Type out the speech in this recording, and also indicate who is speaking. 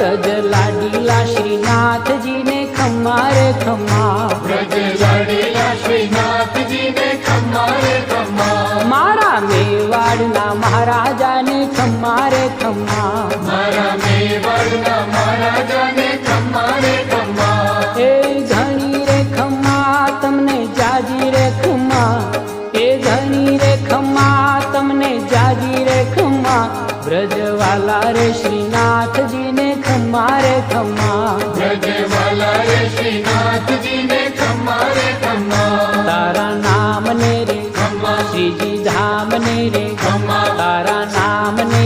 Speaker 1: व्रज लाडीला श्रीनाथ जी ने खम्मा रे खम्मा,
Speaker 2: व्रज लाडीला श्रीनाथ जी ने खम्मा रे खम्मा,
Speaker 1: मारा मेवाड़ना महाराजा ने खम्मा रे खम्मा,
Speaker 2: मारा मेवाड़ना महाराजा ने खम्मा रे खम्मा,
Speaker 1: ए धनी रे खम्मा तमने जाजी रे खम्मा, ए धनी रे खम्मा तमने जाजी रे खम्मा, ब्रजवाला रे श्रीनाथ जी ने खम्मा रे खम्मा,
Speaker 2: ब्रजवाला रे श्रीनाथ जी ने खम्मा रे खम्मा,
Speaker 1: तारा नाम ने रे
Speaker 2: खम्मा,
Speaker 1: श्रीजी धाम ने रे
Speaker 2: खम्मा,
Speaker 1: तारा नाम ने